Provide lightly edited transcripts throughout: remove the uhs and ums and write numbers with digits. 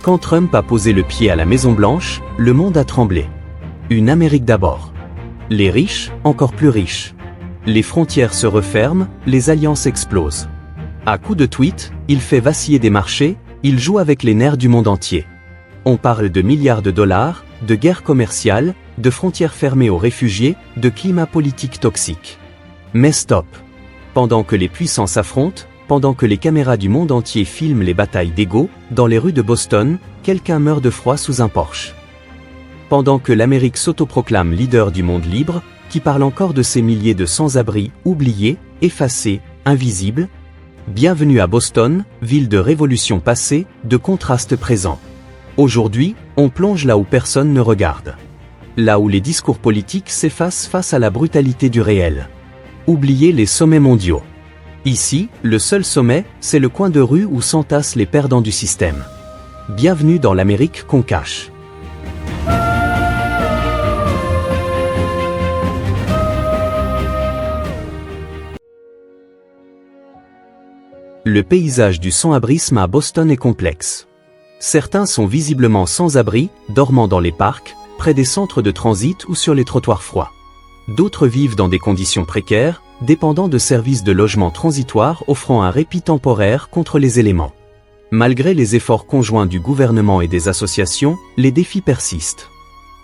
Quand Trump a posé le pied à la Maison-Blanche, le monde a tremblé. Une Amérique d'abord. Les riches, encore plus riches. Les frontières se referment, les alliances explosent. À coups de tweets, il fait vaciller des marchés, il joue avec les nerfs du monde entier. On parle de milliards de dollars, de guerre commerciale, de frontières fermées aux réfugiés, de climat politique toxique. Mais stop. Pendant que les puissants s'affrontent, pendant que les caméras du monde entier filment les batailles d'ego, dans les rues de Boston, quelqu'un meurt de froid sous un Porsche. Pendant que l'Amérique s'autoproclame leader du monde libre, qui parle encore de ces milliers de sans-abri, oubliés, effacés, invisibles. Bienvenue à Boston, ville de révolution passée, de contraste présent. Aujourd'hui, on plonge là où personne ne regarde. Là où les discours politiques s'effacent face à la brutalité du réel. Oubliez les sommets mondiaux. Ici, le seul sommet, c'est le coin de rue où s'entassent les perdants du système. Bienvenue dans l'Amérique qu'on cache. Le paysage du sans-abrisme à Boston est complexe. Certains sont visiblement sans abri, dormant dans les parcs, près des centres de transit ou sur les trottoirs froids. D'autres vivent dans des conditions précaires, dépendant de services de logement transitoires offrant un répit temporaire contre les éléments. Malgré les efforts conjoints du gouvernement et des associations, les défis persistent.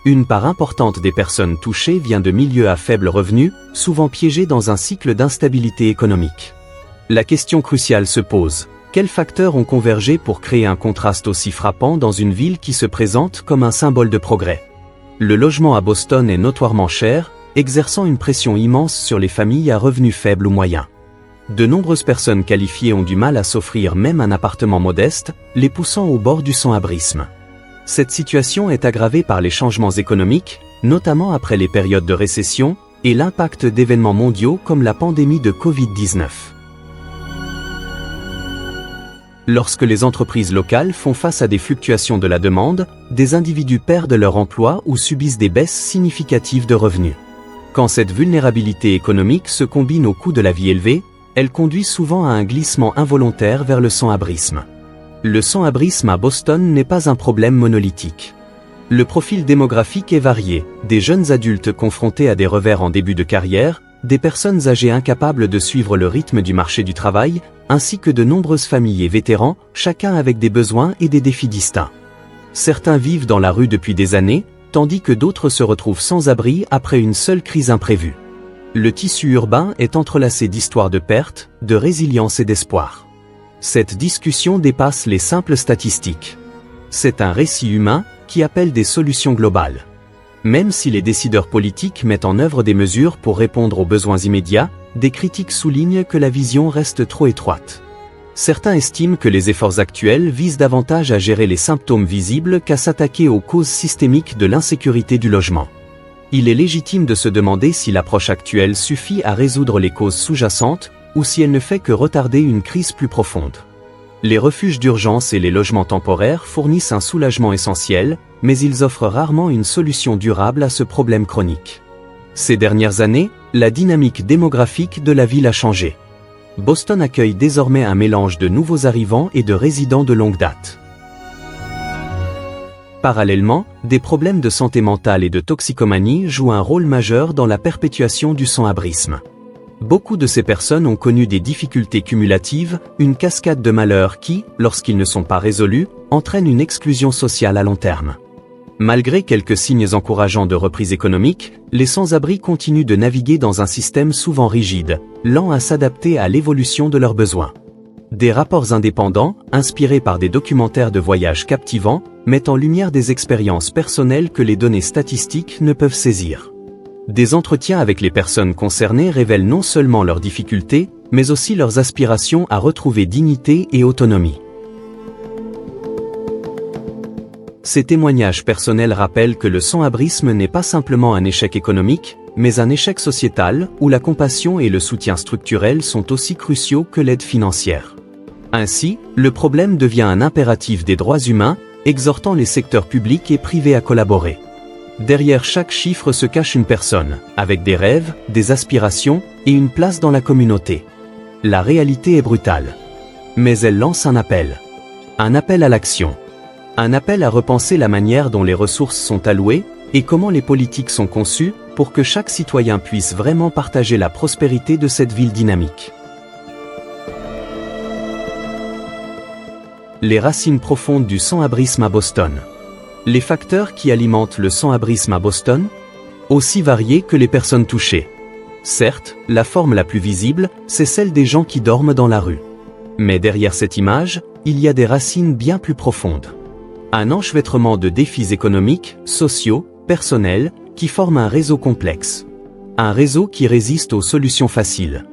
Une part importante des personnes touchées vient de milieux à faible revenu, souvent piégés dans un cycle d'instabilité économique. La question cruciale se pose. Quels facteurs ont convergé pour créer un contraste aussi frappant dans une ville qui se présente comme un symbole de progrès? Le logement à Boston est notoirement cher, exerçant une pression immense sur les familles à revenus faibles ou moyens. De nombreuses personnes qualifiées ont du mal à s'offrir même un appartement modeste, les poussant au bord du sans-abrisme. Cette situation est aggravée par les changements économiques, notamment après les périodes de récession, et l'impact d'événements mondiaux comme la pandémie de Covid-19. Lorsque les entreprises locales font face à des fluctuations de la demande, des individus perdent leur emploi ou subissent des baisses significatives de revenus. Quand cette vulnérabilité économique se combine au coût de la vie élevé, elle conduit souvent à un glissement involontaire vers le sans-abrisme. Le sans-abrisme à Boston n'est pas un problème monolithique. Le profil démographique est varié, des jeunes adultes confrontés à des revers en début de carrière, des personnes âgées incapables de suivre le rythme du marché du travail, ainsi que de nombreuses familles et vétérans, chacun avec des besoins et des défis distincts. Certains vivent dans la rue depuis des années, tandis que d'autres se retrouvent sans abri après une seule crise imprévue. Le tissu urbain est entrelacé d'histoires de perte, de résilience et d'espoir. Cette discussion dépasse les simples statistiques. C'est un récit humain qui appelle des solutions globales. Même si les décideurs politiques mettent en œuvre des mesures pour répondre aux besoins immédiats, des critiques soulignent que la vision reste trop étroite. Certains estiment que les efforts actuels visent davantage à gérer les symptômes visibles qu'à s'attaquer aux causes systémiques de l'insécurité du logement. Il est légitime de se demander si l'approche actuelle suffit à résoudre les causes sous-jacentes, ou si elle ne fait que retarder une crise plus profonde. Les refuges d'urgence et les logements temporaires fournissent un soulagement essentiel, mais ils offrent rarement une solution durable à ce problème chronique. Ces dernières années, la dynamique démographique de la ville a changé. Boston accueille désormais un mélange de nouveaux arrivants et de résidents de longue date. Parallèlement, des problèmes de santé mentale et de toxicomanie jouent un rôle majeur dans la perpétuation du sans-abrisme. Beaucoup de ces personnes ont connu des difficultés cumulatives, une cascade de malheurs qui, lorsqu'ils ne sont pas résolus, entraînent une exclusion sociale à long terme. Malgré quelques signes encourageants de reprise économique, les sans-abri continuent de naviguer dans un système souvent rigide, lent à s'adapter à l'évolution de leurs besoins. Des rapports indépendants, inspirés par des documentaires de voyage captivants, mettent en lumière des expériences personnelles que les données statistiques ne peuvent saisir. Des entretiens avec les personnes concernées révèlent non seulement leurs difficultés, mais aussi leurs aspirations à retrouver dignité et autonomie. Ces témoignages personnels rappellent que le sans-abrisme n'est pas simplement un échec économique, mais un échec sociétal, où la compassion et le soutien structurel sont aussi cruciaux que l'aide financière. Ainsi, le problème devient un impératif des droits humains, exhortant les secteurs publics et privés à collaborer. Derrière chaque chiffre se cache une personne, avec des rêves, des aspirations, et une place dans la communauté. La réalité est brutale. Mais elle lance un appel. Un appel à l'action. Un appel à repenser la manière dont les ressources sont allouées et comment les politiques sont conçues pour que chaque citoyen puisse vraiment partager la prospérité de cette ville dynamique. Les racines profondes du sans-abrisme à Boston. Les facteurs qui alimentent le sans-abrisme à Boston? Aussi variés que les personnes touchées. Certes, la forme la plus visible, c'est celle des gens qui dorment dans la rue. Mais derrière cette image, il y a des racines bien plus profondes. Un enchevêtrement de défis économiques, sociaux, personnels, qui forment un réseau complexe. Un réseau qui résiste aux solutions faciles.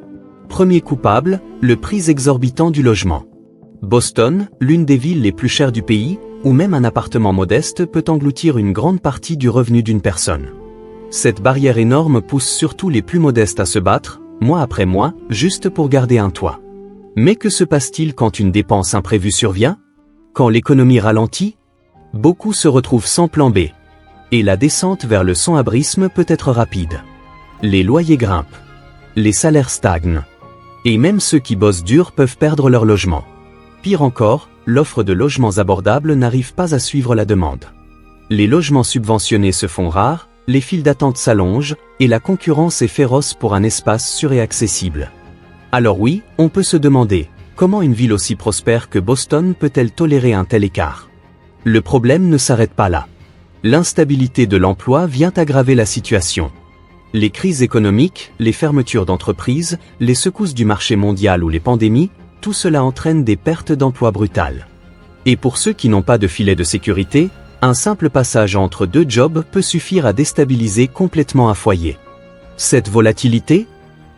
Premier coupable, le prix exorbitant du logement. Boston, l'une des villes les plus chères du pays, où même un appartement modeste peut engloutir une grande partie du revenu d'une personne. Cette barrière énorme pousse surtout les plus modestes à se battre, mois après mois, juste pour garder un toit. Mais que se passe-t-il quand une dépense imprévue survient? Quand l'économie ralentit? Beaucoup se retrouvent sans plan B. Et la descente vers le sans-abrisme peut être rapide. Les loyers grimpent. Les salaires stagnent. Et même ceux qui bossent dur peuvent perdre leur logement. Pire encore, l'offre de logements abordables n'arrive pas à suivre la demande. Les logements subventionnés se font rares, les files d'attente s'allongent, et la concurrence est féroce pour un espace sûr et accessible. Alors oui, on peut se demander, comment une ville aussi prospère que Boston peut-elle tolérer un tel écart? Le problème ne s'arrête pas là. L'instabilité de l'emploi vient aggraver la situation. Les crises économiques, les fermetures d'entreprises, les secousses du marché mondial ou les pandémies, tout cela entraîne des pertes d'emplois brutales. Et pour ceux qui n'ont pas de filet de sécurité, un simple passage entre deux jobs peut suffire à déstabiliser complètement un foyer. Cette volatilité,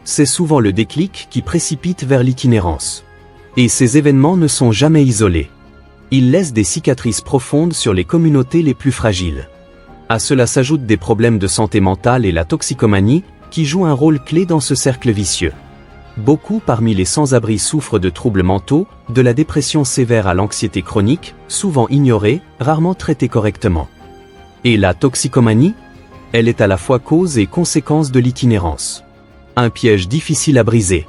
c'est souvent le déclic qui précipite vers l'itinérance. Et ces événements ne sont jamais isolés. Ils laissent des cicatrices profondes sur les communautés les plus fragiles. À cela s'ajoutent des problèmes de santé mentale et la toxicomanie, qui jouent un rôle clé dans ce cercle vicieux. Beaucoup parmi les sans-abri souffrent de troubles mentaux, de la dépression sévère à l'anxiété chronique, souvent ignorée, rarement traitée correctement. Et la toxicomanie? Elle est à la fois cause et conséquence de l'itinérance. Un piège difficile à briser.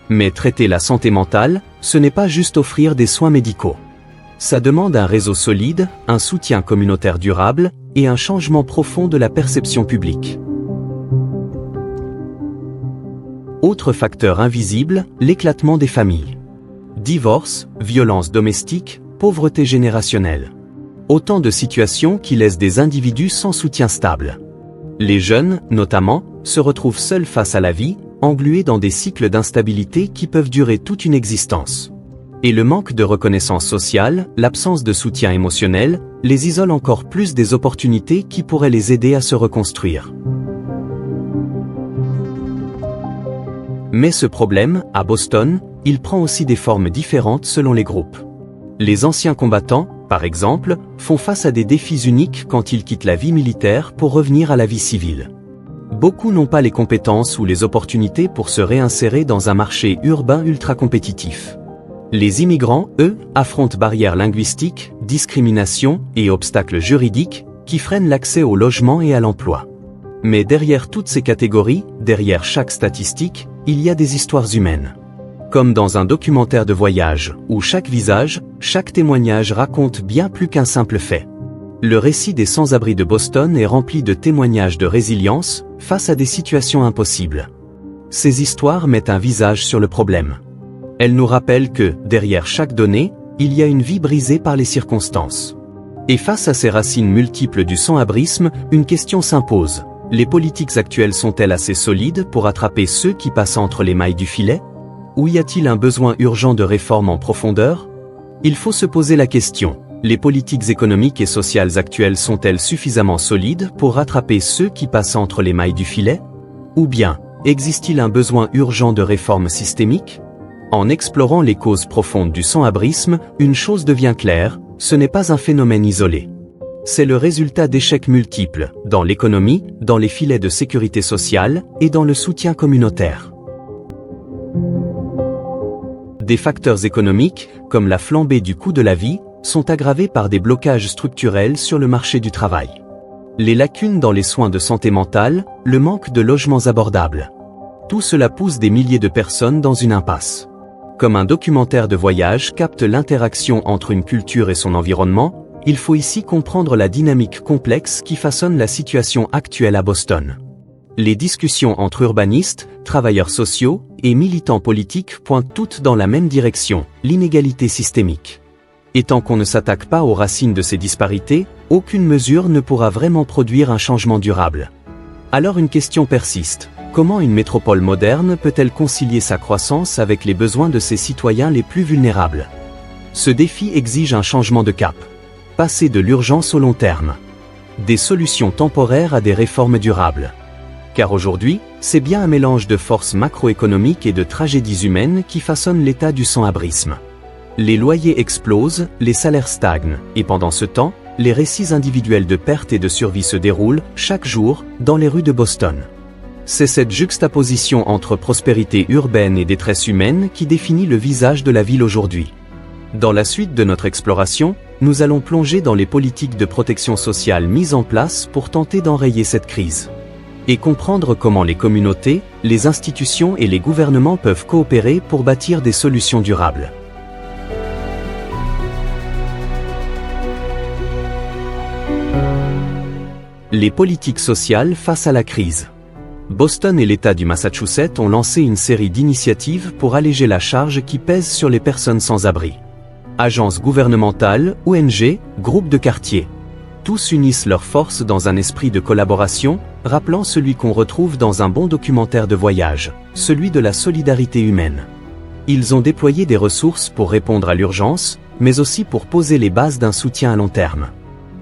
Mais traiter la santé mentale, ce n'est pas juste offrir des soins médicaux. Ça demande un réseau solide, un soutien communautaire durable, et un changement profond de la perception publique. Autre facteur invisible, l'éclatement des familles. Divorce, violence domestique, pauvreté générationnelle. Autant de situations qui laissent des individus sans soutien stable. Les jeunes, notamment, se retrouvent seuls face à la vie, englués dans des cycles d'instabilité qui peuvent durer toute une existence. Et le manque de reconnaissance sociale, l'absence de soutien émotionnel, les isole encore plus des opportunités qui pourraient les aider à se reconstruire. Mais ce problème, à Boston, il prend aussi des formes différentes selon les groupes. Les anciens combattants, par exemple, font face à des défis uniques quand ils quittent la vie militaire pour revenir à la vie civile. Beaucoup n'ont pas les compétences ou les opportunités pour se réinsérer dans un marché urbain ultra compétitif. Les immigrants, eux, affrontent barrières linguistiques, discriminations et obstacles juridiques qui freinent l'accès au logement et à l'emploi. Mais derrière toutes ces catégories, derrière chaque statistique, il y a des histoires humaines. Comme dans un documentaire de voyage, où chaque visage, chaque témoignage raconte bien plus qu'un simple fait. Le récit des sans-abri de Boston est rempli de témoignages de résilience face à des situations impossibles. Ces histoires mettent un visage sur le problème. Elles nous rappellent que, derrière chaque donnée, il y a une vie brisée par les circonstances. Et face à ces racines multiples du sans-abrisme, une question s'impose. Les politiques actuelles sont-elles assez solides pour attraper ceux qui passent entre les mailles du filet? Ou y a-t-il un besoin urgent de réforme en profondeur? Il faut se poser la question. Les politiques économiques et sociales actuelles sont-elles suffisamment solides pour rattraper ceux qui passent entre les mailles du filet? Ou bien, existe-t-il un besoin urgent de réforme systémique? En explorant les causes profondes du sans-abrisme, une chose devient claire, ce n'est pas un phénomène isolé. C'est le résultat d'échecs multiples, dans l'économie, dans les filets de sécurité sociale, et dans le soutien communautaire. Des facteurs économiques, comme la flambée du coût de la vie, sont aggravés par des blocages structurels sur le marché du travail. Les lacunes dans les soins de santé mentale, le manque de logements abordables. Tout cela pousse des milliers de personnes dans une impasse. Comme un documentaire de voyage capte l'interaction entre une culture et son environnement, il faut ici comprendre la dynamique complexe qui façonne la situation actuelle à Boston. Les discussions entre urbanistes, travailleurs sociaux et militants politiques pointent toutes dans la même direction, l'inégalité systémique. Et tant qu'on ne s'attaque pas aux racines de ces disparités, aucune mesure ne pourra vraiment produire un changement durable. Alors une question persiste. Comment une métropole moderne peut-elle concilier sa croissance avec les besoins de ses citoyens les plus vulnérables? Ce défi exige un changement de cap. Passer de l'urgence au long terme. Des solutions temporaires à des réformes durables. Car aujourd'hui, c'est bien un mélange de forces macroéconomiques et de tragédies humaines qui façonne l'état du sans-abrisme. Les loyers explosent, les salaires stagnent, et pendant ce temps, les récits individuels de perte et de survie se déroulent, chaque jour, dans les rues de Boston. C'est cette juxtaposition entre prospérité urbaine et détresse humaine qui définit le visage de la ville aujourd'hui. Dans la suite de notre exploration, nous allons plonger dans les politiques de protection sociale mises en place pour tenter d'enrayer cette crise. Et comprendre comment les communautés, les institutions et les gouvernements peuvent coopérer pour bâtir des solutions durables. Les politiques sociales face à la crise. Boston et l'État du Massachusetts ont lancé une série d'initiatives pour alléger la charge qui pèse sur les personnes sans abri. Agences gouvernementales, ONG, groupes de quartier. Tous unissent leurs forces dans un esprit de collaboration, rappelant celui qu'on retrouve dans un bon documentaire de voyage, celui de la solidarité humaine. Ils ont déployé des ressources pour répondre à l'urgence, mais aussi pour poser les bases d'un soutien à long terme.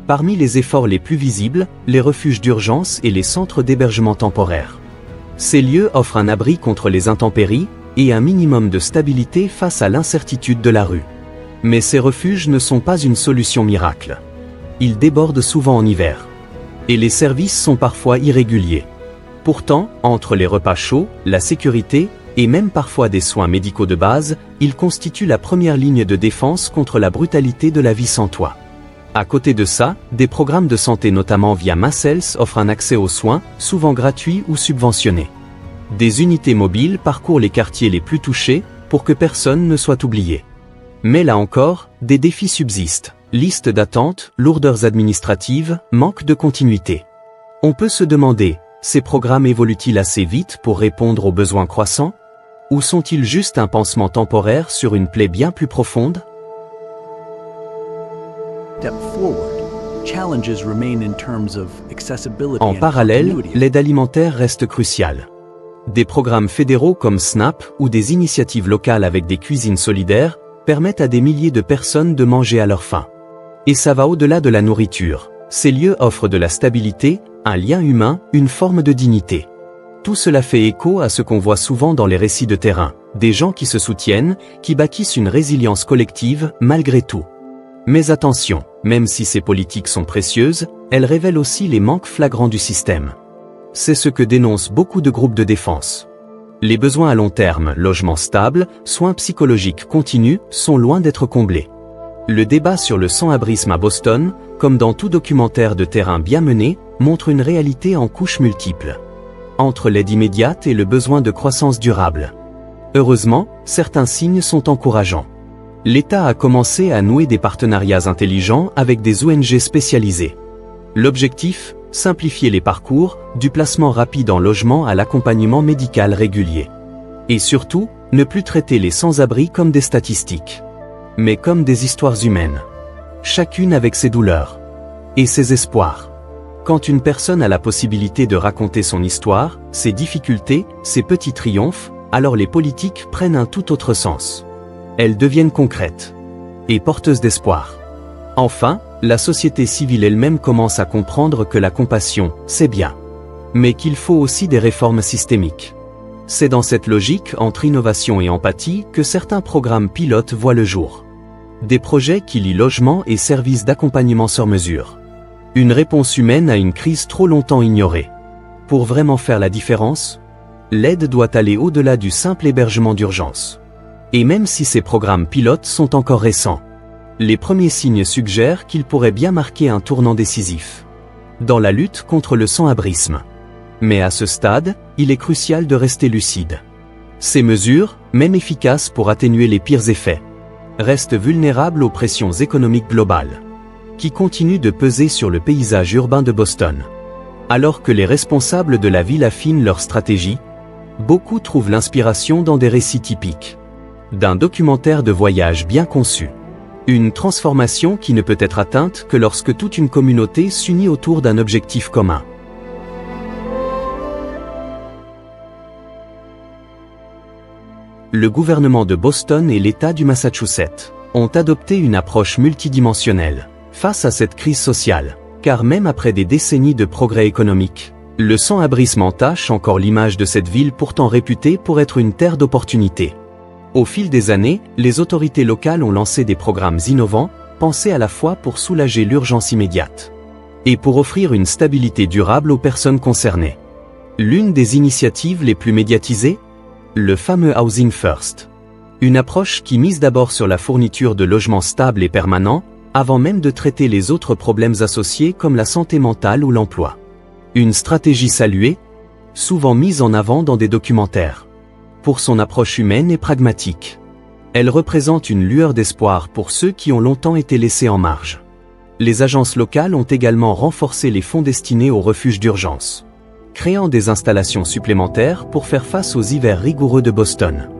Parmi les efforts les plus visibles, les refuges d'urgence et les centres d'hébergement temporaire. Ces lieux offrent un abri contre les intempéries et un minimum de stabilité face à l'incertitude de la rue. Mais ces refuges ne sont pas une solution miracle. Ils débordent souvent en hiver. Et les services sont parfois irréguliers. Pourtant, entre les repas chauds, la sécurité, et même parfois des soins médicaux de base, ils constituent la première ligne de défense contre la brutalité de la vie sans toit. À côté de ça, des programmes de santé notamment via MassHealth offrent un accès aux soins, souvent gratuits ou subventionnés. Des unités mobiles parcourent les quartiers les plus touchés, pour que personne ne soit oublié. Mais là encore, des défis subsistent. Liste d'attente, lourdeurs administratives, manque de continuité. On peut se demander, ces programmes évoluent-ils assez vite pour répondre aux besoins croissants? Ou sont-ils juste un pansement temporaire sur une plaie bien plus profonde? En parallèle, l'aide alimentaire reste cruciale. Des programmes fédéraux comme SNAP ou des initiatives locales avec des cuisines solidaires permettent à des milliers de personnes de manger à leur faim. Et ça va au-delà de la nourriture. Ces lieux offrent de la stabilité, un lien humain, une forme de dignité. Tout cela fait écho à ce qu'on voit souvent dans les récits de terrain, des gens qui se soutiennent, qui bâtissent une résilience collective, malgré tout. Mais attention, même si ces politiques sont précieuses, elles révèlent aussi les manques flagrants du système. C'est ce que dénoncent beaucoup de groupes de défense. Les besoins à long terme, logement stable, soins psychologiques continus, sont loin d'être comblés. Le débat sur le sans-abrisme à Boston, comme dans tout documentaire de terrain bien mené, montre une réalité en couches multiples. Entre l'aide immédiate et le besoin de croissance durable. Heureusement, certains signes sont encourageants. L'État a commencé à nouer des partenariats intelligents avec des ONG spécialisées. L'objectif, simplifier les parcours, du placement rapide en logement à l'accompagnement médical régulier. Et surtout, ne plus traiter les sans-abri comme des statistiques, mais comme des histoires humaines. Chacune avec ses douleurs et ses espoirs. Quand une personne a la possibilité de raconter son histoire, ses difficultés, ses petits triomphes, alors les politiques prennent un tout autre sens. Elles deviennent concrètes et porteuses d'espoir. Enfin, la société civile elle-même commence à comprendre que la compassion, c'est bien, mais qu'il faut aussi des réformes systémiques. C'est dans cette logique entre innovation et empathie que certains programmes pilotes voient le jour. Des projets qui lient logement et services d'accompagnement sur mesure. Une réponse humaine à une crise trop longtemps ignorée. Pour vraiment faire la différence, l'aide doit aller au-delà du simple hébergement d'urgence. Et même si ces programmes pilotes sont encore récents, les premiers signes suggèrent qu'ils pourraient bien marquer un tournant décisif dans la lutte contre le sans-abrisme. Mais à ce stade, il est crucial de rester lucide. Ces mesures, même efficaces pour atténuer les pires effets, restent vulnérables aux pressions économiques globales, qui continue de peser sur le paysage urbain de Boston. Alors que les responsables de la ville affinent leur stratégie, beaucoup trouvent l'inspiration dans des récits typiques d'un documentaire de voyage bien conçu. Une transformation qui ne peut être atteinte que lorsque toute une communauté s'unit autour d'un objectif commun. Le gouvernement de Boston et l'État du Massachusetts ont adopté une approche multidimensionnelle face à cette crise sociale, car même après des décennies de progrès économique, le sans-abrisme entache encore l'image de cette ville pourtant réputée pour être une terre d'opportunités. Au fil des années, les autorités locales ont lancé des programmes innovants, pensés à la fois pour soulager l'urgence immédiate et pour offrir une stabilité durable aux personnes concernées. L'une des initiatives les plus médiatisées ? Le fameux Housing First. Une approche qui mise d'abord sur la fourniture de logements stables et permanents, avant même de traiter les autres problèmes associés comme la santé mentale ou l'emploi. Une stratégie saluée, souvent mise en avant dans des documentaires, pour son approche humaine et pragmatique. Elle représente une lueur d'espoir pour ceux qui ont longtemps été laissés en marge. Les agences locales ont également renforcé les fonds destinés aux refuges d'urgence, créant des installations supplémentaires pour faire face aux hivers rigoureux de Boston.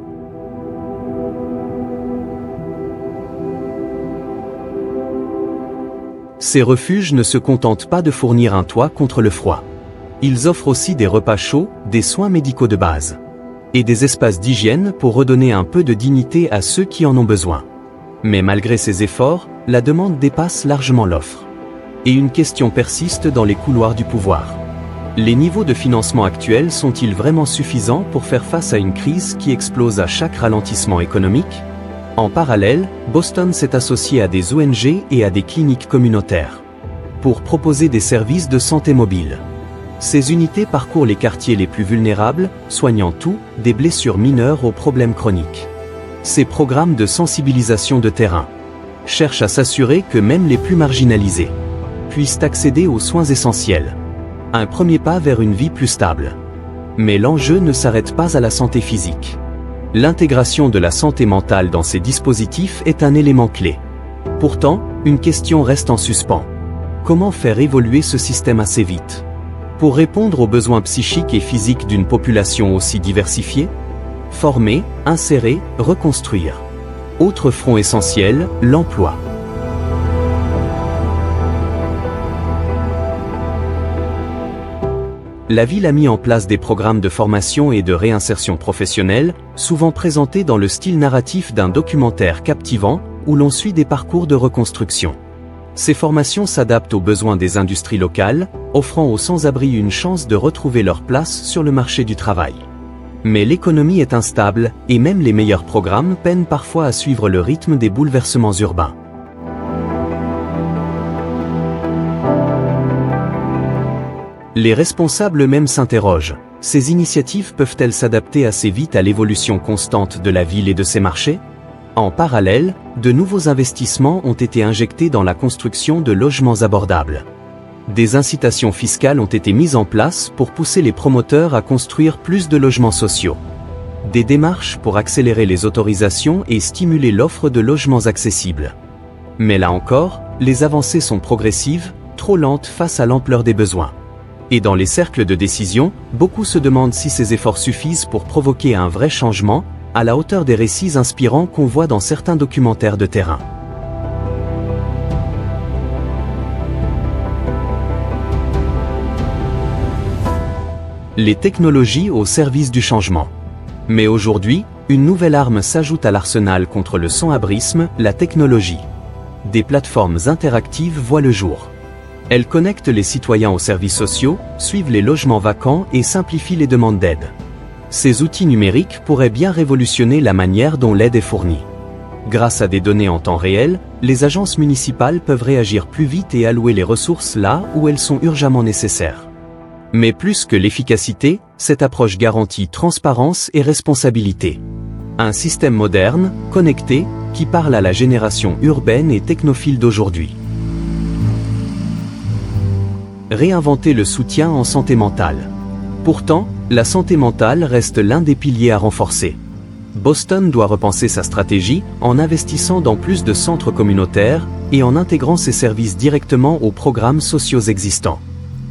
Ces refuges ne se contentent pas de fournir un toit contre le froid. Ils offrent aussi des repas chauds, des soins médicaux de base et des espaces d'hygiène pour redonner un peu de dignité à ceux qui en ont besoin. Mais malgré ces efforts, la demande dépasse largement l'offre. Et une question persiste dans les couloirs du pouvoir. Les niveaux de financement actuels sont-ils vraiment suffisants pour faire face à une crise qui explose à chaque ralentissement économique ? En parallèle, Boston s'est associé à des ONG et à des cliniques communautaires pour proposer des services de santé mobile. Ces unités parcourent les quartiers les plus vulnérables, soignant tout, des blessures mineures aux problèmes chroniques. Ces programmes de sensibilisation de terrain cherchent à s'assurer que même les plus marginalisés puissent accéder aux soins essentiels. Un premier pas vers une vie plus stable. Mais l'enjeu ne s'arrête pas à la santé physique. L'intégration de la santé mentale dans ces dispositifs est un élément clé. Pourtant, une question reste en suspens. Comment faire évoluer ce système assez vite ? Pour répondre aux besoins psychiques et physiques d'une population aussi diversifiée ? Former, insérer, reconstruire. Autre front essentiel, l'emploi. La ville a mis en place des programmes de formation et de réinsertion professionnelle, souvent présentés dans le style narratif d'un documentaire captivant, où l'on suit des parcours de reconstruction. Ces formations s'adaptent aux besoins des industries locales, offrant aux sans-abri une chance de retrouver leur place sur le marché du travail. Mais l'économie est instable, et même les meilleurs programmes peinent parfois à suivre le rythme des bouleversements urbains. Les responsables eux-mêmes s'interrogent. Ces initiatives peuvent-elles s'adapter assez vite à l'évolution constante de la ville et de ses marchés ? En parallèle, de nouveaux investissements ont été injectés dans la construction de logements abordables. Des incitations fiscales ont été mises en place pour pousser les promoteurs à construire plus de logements sociaux. Des démarches pour accélérer les autorisations et stimuler l'offre de logements accessibles. Mais là encore, les avancées sont progressives, trop lentes face à l'ampleur des besoins. Et dans les cercles de décision, beaucoup se demandent si ces efforts suffisent pour provoquer un vrai changement, à la hauteur des récits inspirants qu'on voit dans certains documentaires de terrain. Les technologies au service du changement. Mais aujourd'hui, une nouvelle arme s'ajoute à l'arsenal contre le sans-abrisme, la technologie. Des plateformes interactives voient le jour. Elles connectent les citoyens aux services sociaux, suivent les logements vacants et simplifient les demandes d'aide. Ces outils numériques pourraient bien révolutionner la manière dont l'aide est fournie. Grâce à des données en temps réel, les agences municipales peuvent réagir plus vite et allouer les ressources là où elles sont urgemment nécessaires. Mais plus que l'efficacité, cette approche garantit transparence et responsabilité. Un système moderne, connecté, qui parle à la génération urbaine et technophile d'aujourd'hui. Réinventer le soutien en santé mentale. Pourtant, la santé mentale reste l'un des piliers à renforcer. Boston doit repenser sa stratégie en investissant dans plus de centres communautaires et en intégrant ses services directement aux programmes sociaux existants.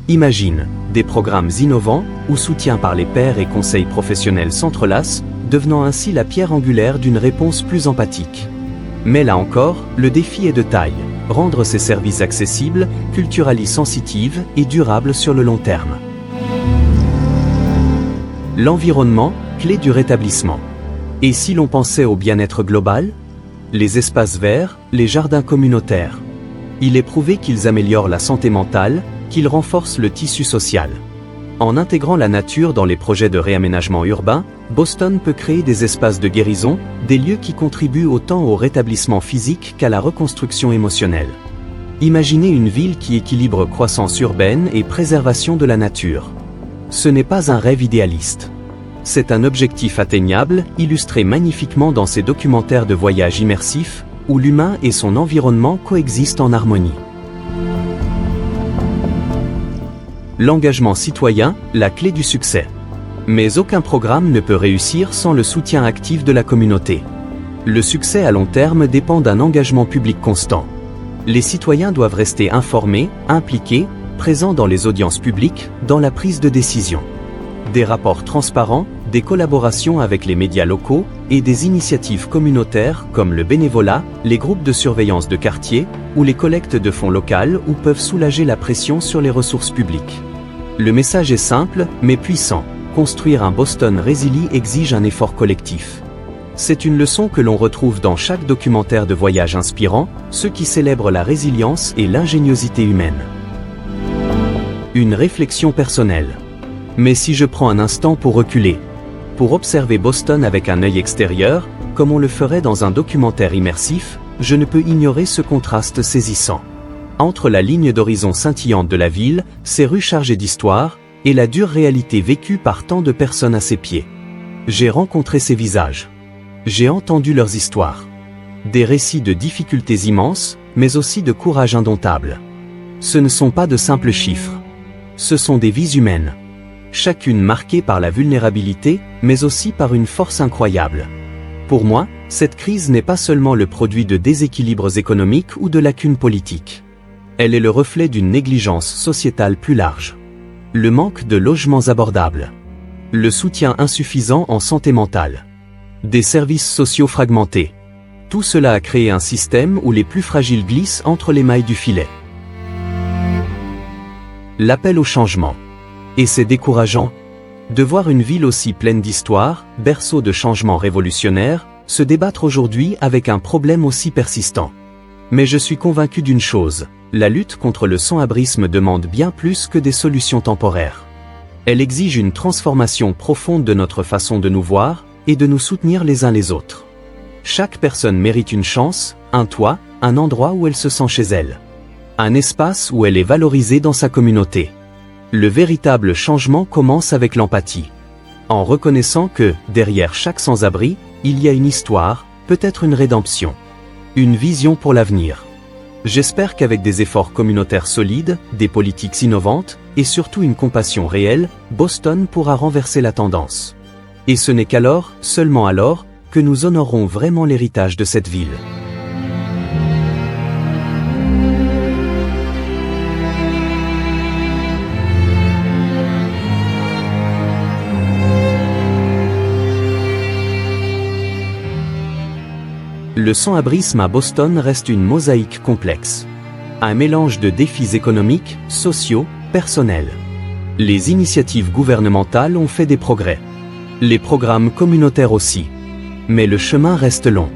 Imagine, des programmes innovants ou soutiens par les pairs et conseils professionnels s'entrelacent, devenant ainsi la pierre angulaire d'une réponse plus empathique. Mais là encore, le défi est de taille, rendre ces services accessibles, culturally sensitifs et durables sur le long terme. L'environnement, clé du rétablissement. Et si l'on pensait au bien-être global? Les espaces verts, les jardins communautaires. Il est prouvé qu'ils améliorent la santé mentale, qu'ils renforcent le tissu social. En intégrant la nature dans les projets de réaménagement urbain, Boston peut créer des espaces de guérison, des lieux qui contribuent autant au rétablissement physique qu'à la reconstruction émotionnelle. Imaginez une ville qui équilibre croissance urbaine et préservation de la nature. Ce n'est pas un rêve idéaliste. C'est un objectif atteignable, illustré magnifiquement dans ces documentaires de voyage immersifs, où l'humain et son environnement coexistent en harmonie. L'engagement citoyen, la clé du succès. Mais aucun programme ne peut réussir sans le soutien actif de la communauté. Le succès à long terme dépend d'un engagement public constant. Les citoyens doivent rester informés, impliqués, présents dans les audiences publiques, dans la prise de décision. Des rapports transparents, des collaborations avec les médias locaux et des initiatives communautaires comme le bénévolat, les groupes de surveillance de quartier ou les collectes de fonds locales ou peuvent soulager la pression sur les ressources publiques. Le message est simple, mais puissant. Construire un Boston résilient exige un effort collectif. C'est une leçon que l'on retrouve dans chaque documentaire de voyage inspirant, ceux qui célèbrent la résilience et l'ingéniosité humaine. Une réflexion personnelle. Mais si je prends un instant pour reculer, pour observer Boston avec un œil extérieur, comme on le ferait dans un documentaire immersif, je ne peux ignorer ce contraste saisissant. Entre la ligne d'horizon scintillante de la ville, ses rues chargées d'histoire, et la dure réalité vécue par tant de personnes à ses pieds. J'ai rencontré ces visages. J'ai entendu leurs histoires. Des récits de difficultés immenses, mais aussi de courage indomptable. Ce ne sont pas de simples chiffres. Ce sont des vies humaines. Chacune marquée par la vulnérabilité, mais aussi par une force incroyable. Pour moi, cette crise n'est pas seulement le produit de déséquilibres économiques ou de lacunes politiques. Elle est le reflet d'une négligence sociétale plus large. Le manque de logements abordables. Le soutien insuffisant en santé mentale. Des services sociaux fragmentés. Tout cela a créé un système où les plus fragiles glissent entre les mailles du filet. L'appel au changement. Et c'est décourageant. De voir une ville aussi pleine d'histoire, berceau de changements révolutionnaires, se débattre aujourd'hui avec un problème aussi persistant. Mais je suis convaincu d'une chose, la lutte contre le sans-abrisme demande bien plus que des solutions temporaires. Elle exige une transformation profonde de notre façon de nous voir et de nous soutenir les uns les autres. Chaque personne mérite une chance, un toit, un endroit où elle se sent chez elle. Un espace où elle est valorisée dans sa communauté. Le véritable changement commence avec l'empathie. En reconnaissant que, derrière chaque sans-abri, il y a une histoire, peut-être une rédemption. Une vision pour l'avenir. J'espère qu'avec des efforts communautaires solides, des politiques innovantes, et surtout une compassion réelle, Boston pourra renverser la tendance. Et ce n'est qu'alors, seulement alors, que nous honorerons vraiment l'héritage de cette ville. Le sans-abrisme à Boston reste une mosaïque complexe. Un mélange de défis économiques, sociaux, personnels. Les initiatives gouvernementales ont fait des progrès. Les programmes communautaires aussi. Mais le chemin reste long.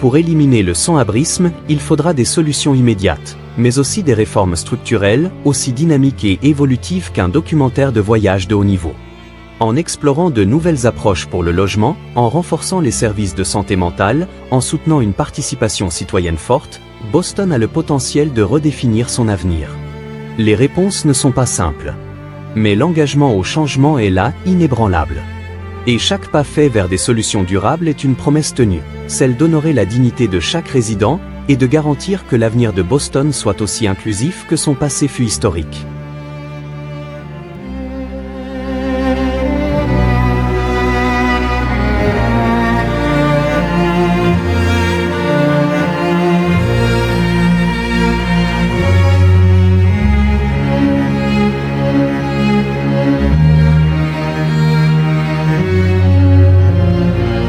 Pour éliminer le sans-abrisme, il faudra des solutions immédiates, mais aussi des réformes structurelles, aussi dynamiques et évolutives qu'un documentaire de voyage de haut niveau. En explorant de nouvelles approches pour le logement, en renforçant les services de santé mentale, en soutenant une participation citoyenne forte, Boston a le potentiel de redéfinir son avenir. Les réponses ne sont pas simples. Mais l'engagement au changement est là, inébranlable. Et chaque pas fait vers des solutions durables est une promesse tenue, celle d'honorer la dignité de chaque résident et de garantir que l'avenir de Boston soit aussi inclusif que son passé fut historique.